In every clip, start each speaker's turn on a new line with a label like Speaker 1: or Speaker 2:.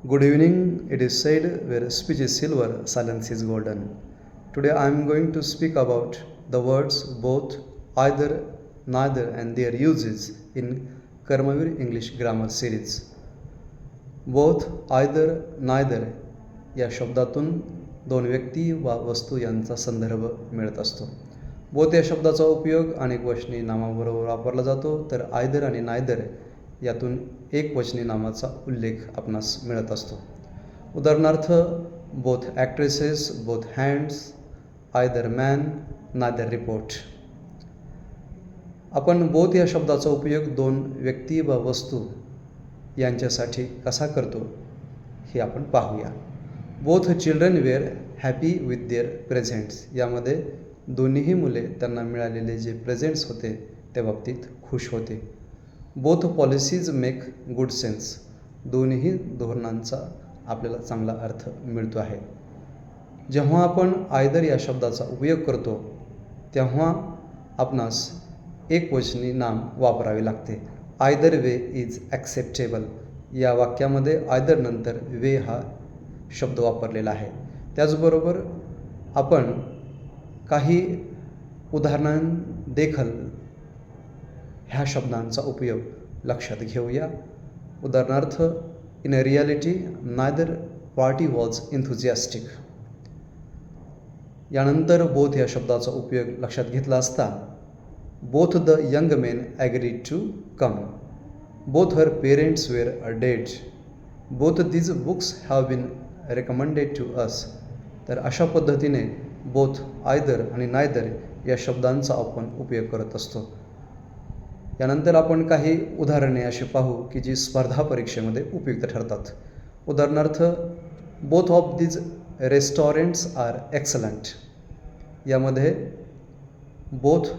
Speaker 1: Good evening. It is said, where speech is silver, silence is golden. Today I am going to speak about the words both, either, neither, and their uses in Karmavir English Grammar Series. Both, either, neither या शब्दातून दोन व्यक्ती वा वस्तू यांचा संदर्भ मिळत असतो. बोथ या शब्दाचा उपयोग अनेक वचनी नामाबरोबर वापरला जातो, तर आयदर आणि नायदर यातून एक वचनी नामाचा उल्लेख आपणास मिळत असतो. उदाहरणार्थ, both actresses, both hands, either man, neither report. आपण बोथ या शब्दाचा उपयोग दोन व्यक्ती वा वस्तू यांच्यासाठी कसा करतो हे आपण पाहूया. Both children were happy with their presents. यामध्ये दोन्हीही मुले त्यांना मिळालेले जे प्रेझेंट्स होते त्या बाबतीत खुश होते. Both policies make good sense. दोन्ही धोरणांचा आपल्याला चांगला अर्थ मिळतो आहे. जेव्हा आपण आयदर या शब्दाचा उपयोग करतो तेव्हा आपणास एकवचनी नाम वापरावे लागते. Either way is acceptable. या वाक्यामध्ये आयदर नंतर वे हा शब्द वापरलेला आहे. त्याचबरोबर आपण काही उदाहरणांदेखील ह्या शब्दांचा उपयोग लक्षात घेऊया. उदाहरणार्थ, in a reality neither party was enthusiastic. यानंतर बोथ या शब्दाचा उपयोग लक्षात घेतला असता both the young men agreed to come. Both her parents were dead. Both these books have been recommended to us. तर अशा पद्धतीने बोथ, आयदर आणि नायदर या शब्दांचा आपण उपयोग करत असतो. यानंतर आपण काही उदाहरणे अशी पाहू की जी स्पर्धा परीक्षेमध्ये उपयुक्त ठरतात. उदाहरणार्थ, both of these restaurants are excellent. यामध्ये बोथ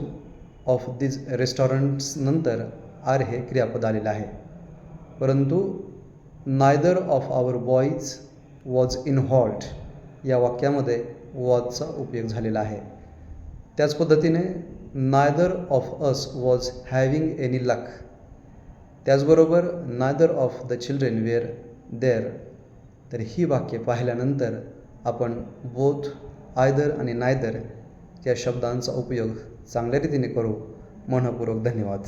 Speaker 1: ऑफ दीज रेस्टॉरंट्स नंतर आर हे क्रियापद आलेलं आहे. परंतु neither of our boys was in halt या वाक्यामध्ये वॉजचा उपयोग झालेला आहे. त्याच पद्धतीने neither of us was having any luck. त्याचबरोबर neither of the children were there. तर ही वाक्ये पाहिल्यानंतर आपण बोथ, आयदर आणि नायदर या शब्दांचा उपयोग चांगल्या रीतीने करू. मनःपूर्वक धन्यवाद.